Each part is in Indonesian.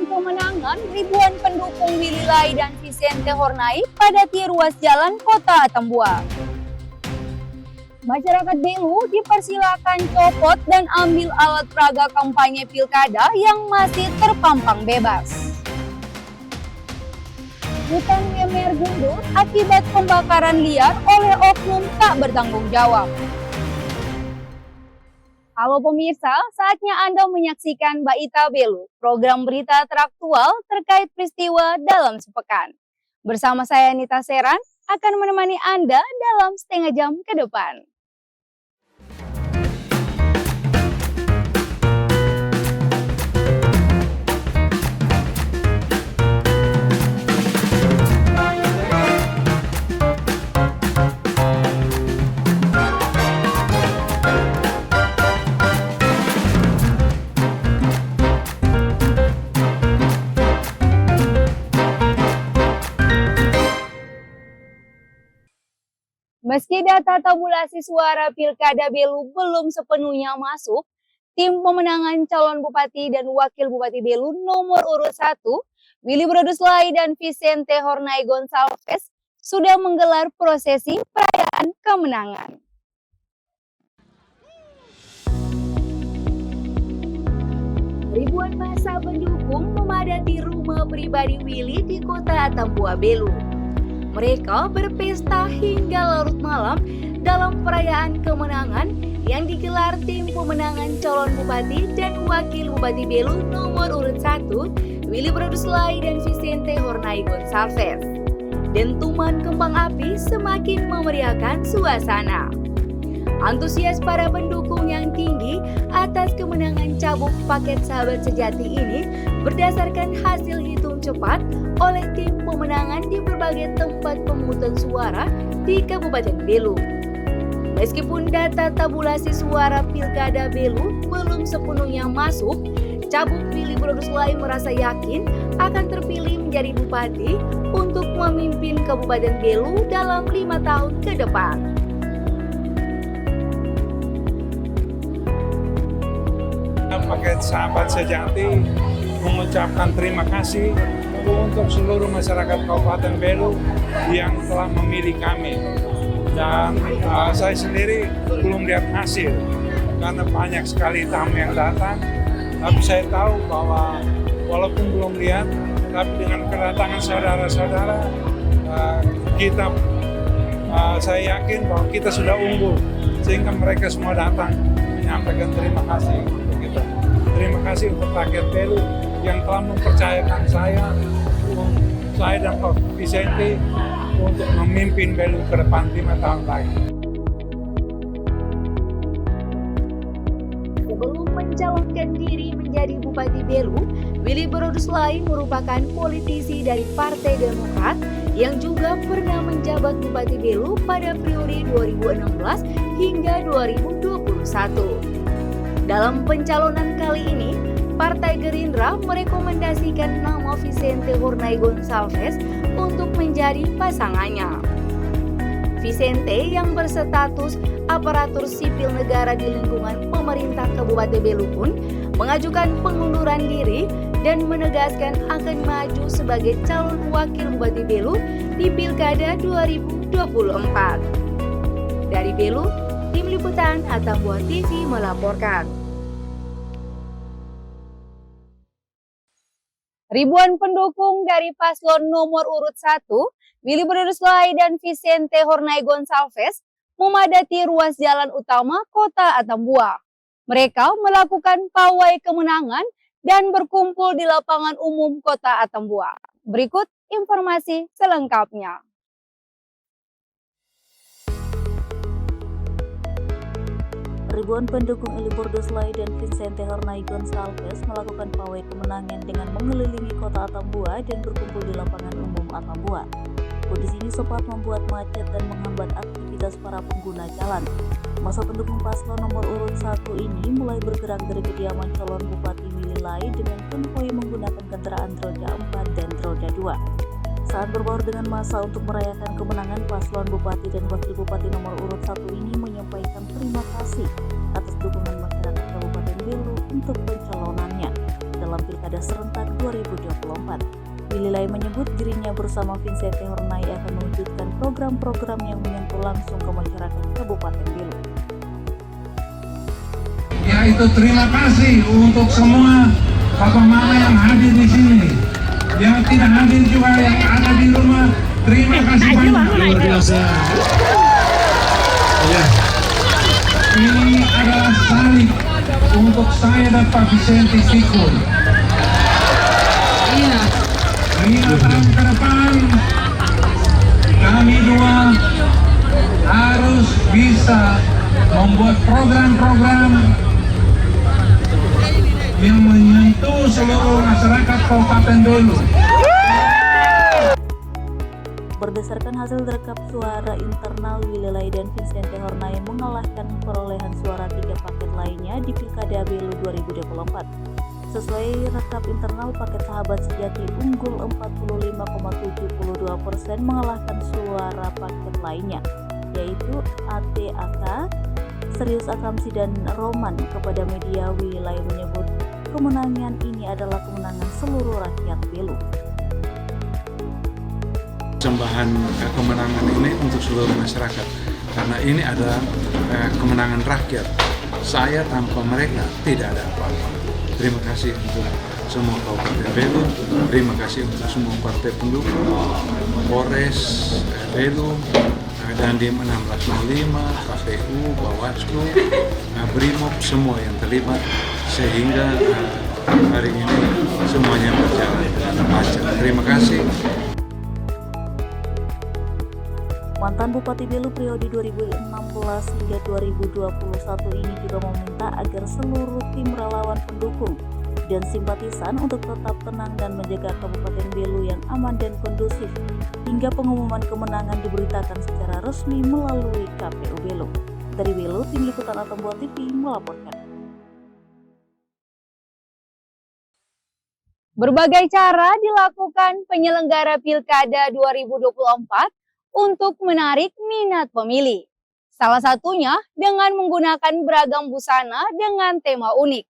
pemenangan, ribuan pendukung Willy Lai dan Vicente Hornay padati ruas jalan Kota Atambua. Masyarakat Belu dipersilakan copot dan ambil alat peraga kampanye pilkada yang masih terpampang bebas. Hutan Wemer gundul akibat pembakaran liar oleh oknum tak bertanggung jawab. Halo pemirsa, saatnya Anda menyaksikan Baita Belu, program berita teraktual terkait peristiwa dalam sepekan. Bersama saya Nita Seran akan menemani Anda dalam setengah jam ke depan. Meski data tabulasi suara Pilkada Belu belum sepenuhnya masuk, tim pemenangan calon Bupati dan Wakil Bupati Belu nomor urut 1, Willy Brodus Lai dan Vicente Hornay Gonçalves sudah menggelar prosesi perayaan kemenangan. Ribuan massa pendukung memadati rumah pribadi Willy di Kota Atambua, Belu. Mereka berpesta hingga larut malam dalam perayaan kemenangan yang digelar tim pemenangan calon Bupati dan Wakil Bupati Belu nomor urut 1, Willy Brodus Lai dan Vicente Hornay Gonçalves. Dentuman kembang api semakin memeriahkan suasana. Antusias para pendukung yang tinggi atas kemenangan cabuk paket sahabat sejati ini berdasarkan hasil hitung cepat oleh tim pemenangan di berbagai tempat pemungutan suara di Kabupaten Belu. Meskipun data tabulasi suara Pilkada Belu belum sepenuhnya masuk, cabuk Willy Brodus Lai merasa yakin akan terpilih menjadi bupati untuk memimpin Kabupaten Belu dalam 5 tahun ke depan. Paket sahabat sejati mengucapkan terima kasih untuk seluruh masyarakat Kabupaten Belu yang telah memilih kami. Dan saya sendiri belum lihat hasil karena banyak sekali tamu yang datang. Tapi saya tahu bahwa walaupun belum lihat, tapi dengan kedatangan saudara-saudara saya yakin bahwa kita sudah unggul, sehingga mereka semua datang menyampaikan terima kasih. Terima kasih untuk rakyat Belu yang telah mempercayakan saya dan Pak Vicente untuk memimpin Belu ke depan 5 tahun lagi. Sebelum mencalonkan diri menjadi Bupati Belu, Willy Brodus Lai merupakan politisi dari Partai Demokrat yang juga pernah menjabat Bupati Belu pada periode 2016 hingga 2021. Dalam pencalonan kali ini, Partai Gerindra merekomendasikan nama Vicente Hornay Gonçalves untuk menjadi pasangannya. Vicente yang berstatus aparatur sipil negara di lingkungan pemerintah Kabupaten Belu pun mengajukan pengunduran diri dan menegaskan akan maju sebagai calon wakil Bupati Belu di Pilkada 2024. Dari Belu, Tim Liputan Atambua TV melaporkan. Ribuan pendukung dari paslon nomor urut 1, Willy Brodus Lai dan Vicente Hornay Gonçalves memadati ruas jalan utama Kota Atambua. Mereka melakukan pawai kemenangan dan berkumpul di lapangan umum Kota Atambua. Berikut informasi selengkapnya. Ribuan pendukung Willy Brodus Lai dan Vicente Hornay Gonçalves melakukan pawai kemenangan dengan mengelilingi Kota Atambua dan berkumpul di lapangan umum Atambua. Kondisi ini sempat membuat macet dan menghambat aktivitas para pengguna jalan. Masa pendukung paslon nomor urut 1 ini mulai bergerak dari kediaman calon Bupati Willy Lai dengan konvoi menggunakan kendaraan roda 4 dan roda 2. Saat berbaur dengan massa untuk merayakan kemenangan, paslon Bupati dan Wakil Bupati nomor urut 1 ini menyampaikan terima kasih atas dukungan masyarakat Kabupaten Belu untuk pencalonannya. dalam Pilkada Serentak 2024. Willy Lai menyebut dirinya bersama Vincente Hornai akan mewujudkan program-program yang menyentuh langsung ke masyarakat Kabupaten Belu. Yaitu terima kasih untuk semua Bapak Mama yang hadir di sini, yang tidak hadir juga yang ada di rumah. Terima kasih banyak. Luar biasa. Ya. Ini adalah salib untuk saya dan Pak Vicente Sikul. Iya. 5 tahun ke depan kami dua harus bisa membuat program-program yang menyentuh seluruh masyarakat Kabupaten Belu. Berdasarkan hasil rekap suara internal, Willy Lai dan Vincente Hornai mengalahkan perolehan suara 3 paket lainnya di Pilkada Belu 2024. Sesuai rekap internal, paket Sahabat Sejati unggul 45,72% mengalahkan suara paket lainnya, yaitu ATAK, Serius Akamsi dan Roman. Kepada media, Willy Lai menyebut kemenangan ini adalah kemenangan seluruh rakyat Belu. Persembahan kemenangan ini untuk seluruh masyarakat, karena ini adalah kemenangan rakyat. Saya tanpa mereka tidak ada apa-apa. Terima kasih untuk semua Kabupaten Belu, terima kasih untuk semua partai pendukung, Polres Belu, Dandim 1605, KPU, Bawaslu, Brimob, semua yang terlibat, sehingga hari ini semuanya berjalan dengan lancar. Terima kasih. Mantan Bupati Belu periode 2016 hingga 2021 ini juga meminta agar seluruh tim relawan pendukung dan simpatisan untuk tetap tenang dan menjaga Kabupaten Belu yang aman dan kondusif hingga pengumuman kemenangan diberitakan secara resmi melalui KPU Belu. Dari Belu, Tim Liputan Atambua TV melaporkan. Berbagai cara dilakukan penyelenggara Pilkada 2024 untuk menarik minat pemilih. Salah satunya dengan menggunakan beragam busana dengan tema unik,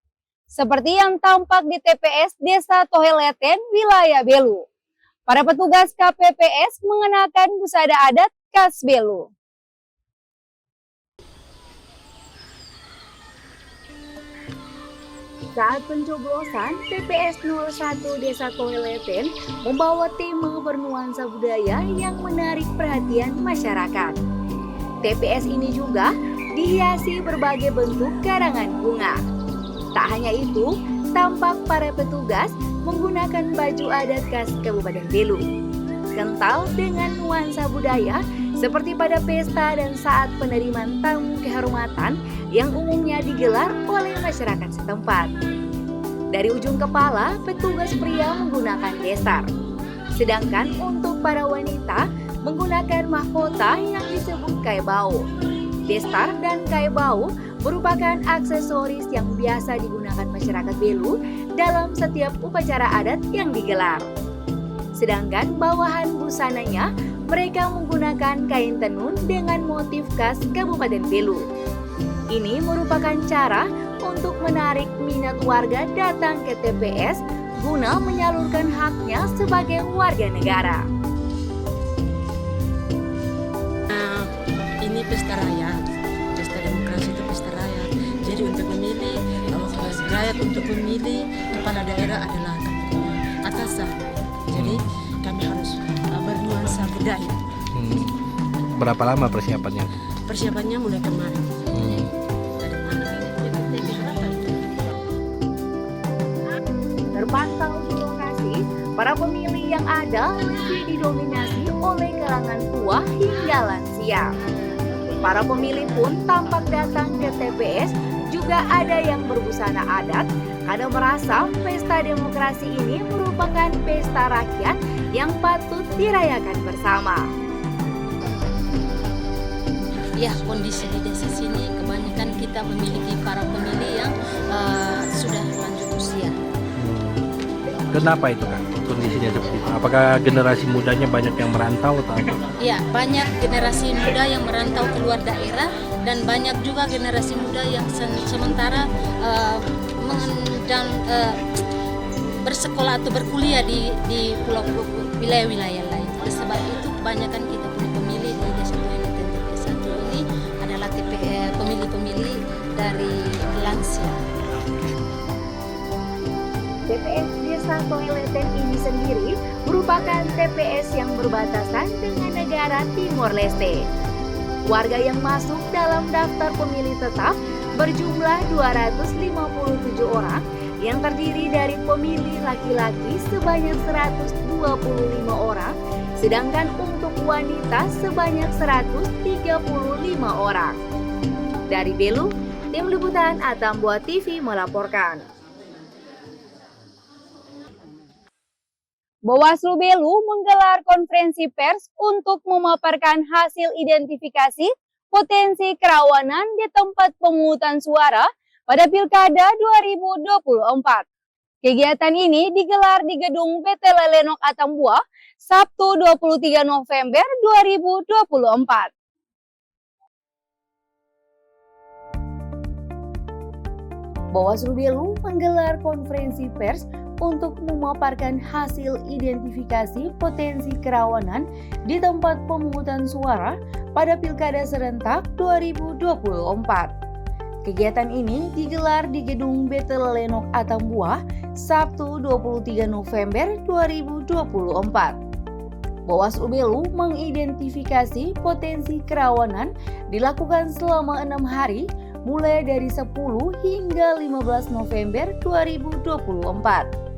seperti yang tampak di TPS Desa Toheleten, wilayah Belu. Para petugas KPPS mengenakan busana adat khas Belu. Saat pencoblosan, TPS 01 Desa Toheleten membawa tema bernuansa budaya yang menarik perhatian masyarakat. TPS ini juga dihiasi berbagai bentuk karangan bunga. Tak hanya itu, tampak para petugas menggunakan baju adat khas Kabupaten Belu, kental dengan nuansa budaya seperti pada pesta dan saat penerimaan tamu kehormatan yang umumnya digelar oleh masyarakat setempat. Dari ujung kepala, petugas pria menggunakan destar, sedangkan untuk para wanita menggunakan mahkota yang disebut kaibau. Destar dan kaibau merupakan aksesoris yang biasa digunakan masyarakat Belu dalam setiap upacara adat yang digelar. Sedangkan bawahan busananya, mereka menggunakan kain tenun dengan motif khas Kabupaten Belu. Ini merupakan cara untuk menarik minat warga datang ke TPS guna menyalurkan haknya sebagai warga negara. Ini pesta rakyat, pesta demokrasi itu pesta rakyat. Jadi untuk memilih, rakyat untuk memilih kepala daerah adalah atasan. Jadi kami harus bernuansa budaya. Berapa lama persiapannya? Persiapannya mulai kemarin. Terpantau di lokasi, para pemilih yang ada lebih didominasi oleh kalangan tua hingga lansia. Para pemilih pun tampak datang ke TPS, juga ada yang berbusana adat karena merasa pesta demokrasi ini merupakan pesta rakyat yang patut dirayakan bersama. Ya, kondisi di desa sini kebanyakan kita memiliki para pemilih yang sudah lanjut usia. Kenapa itu kan kondisinya seperti itu? Apakah generasi mudanya banyak yang merantau atau apa? Ya, banyak generasi muda yang merantau keluar daerah dan banyak juga generasi muda yang sementara bersekolah atau berkuliah di pulau wilayah-wilayah lain. Oleh sebab itu kebanyakan kita punya pemilih di Desa Tuaini dan TPS 1 ini adalah pemilih-pemilih dari lansia. TPS Desa Toileten ini sendiri merupakan TPS yang berbatasan dengan negara Timor Leste. Warga yang masuk dalam daftar pemilih tetap berjumlah 257 orang yang terdiri dari pemilih laki-laki sebanyak 125 orang, sedangkan untuk wanita sebanyak 135 orang. Dari Belu, tim liputan Atambua TV melaporkan. Bawaslu Belu menggelar konferensi pers untuk memaparkan hasil identifikasi potensi kerawanan di tempat pemungutan suara pada Pilkada 2024. Kegiatan ini digelar di Gedung PT Lelenok Atambua, Sabtu 23 November 2024. Bawaslu Belu menggelar konferensi pers untuk memaparkan hasil identifikasi potensi kerawanan di tempat pemungutan suara pada Pilkada serentak 2024. Kegiatan ini digelar di Gedung PT Lelenok Atambua, Sabtu 23 November 2024. Bawaslu Belu mengidentifikasi potensi kerawanan dilakukan selama 6 hari mulai dari 10 hingga 15 November 2024.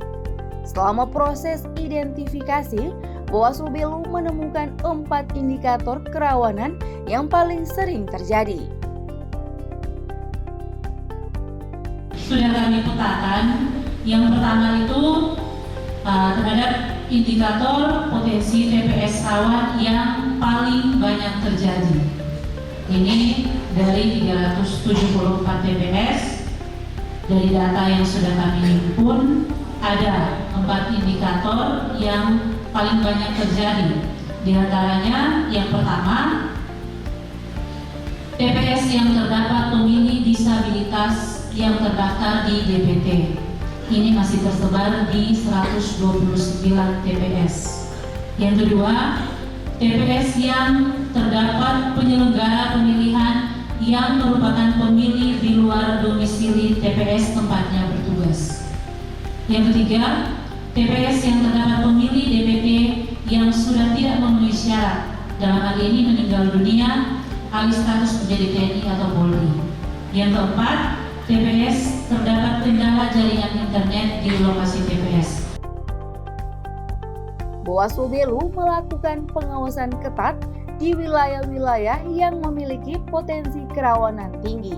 Selama proses identifikasi, Bawaslu Belu menemukan 4 indikator kerawanan yang paling sering terjadi. Sudah kami petakan, yang pertama itu terhadap indikator potensi TPS rawan yang paling banyak terjadi. Ini dari 374 TPS, dari data yang sudah kami himpun, ada 4 indikator yang paling banyak terjadi. Di antaranya yang pertama, TPS yang terdapat pemilih disabilitas yang terdaftar di DPT. Ini masih tersebar di 129 TPS. Yang kedua, TPS yang terdapat penyelenggara pemilihan yang merupakan pemilih di luar domisili TPS tempatnya bertugas. Yang ketiga, TPS yang terdapat pemilih DPT yang sudah tidak memenuhi syarat, dalam hal ini meninggal dunia, alih status menjadi TNI atau Polri. Yang keempat, TPS terdapat kendala jaringan internet di lokasi TPS. Bawaslu Belu melakukan pengawasan ketat di wilayah-wilayah yang memiliki potensi kerawanan tinggi.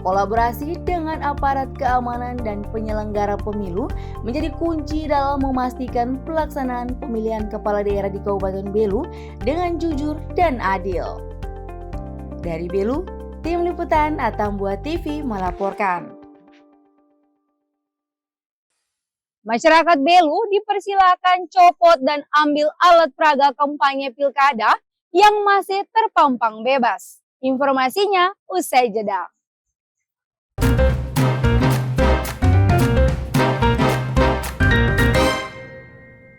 Kolaborasi dengan aparat keamanan dan penyelenggara pemilu menjadi kunci dalam memastikan pelaksanaan pemilihan kepala daerah di Kabupaten Belu dengan jujur dan adil. Dari Belu, tim liputan Atambua TV melaporkan. Masyarakat Belu dipersilakan copot dan ambil alat peraga kampanye pilkada yang masih terpampang bebas. Informasinya usai jeda.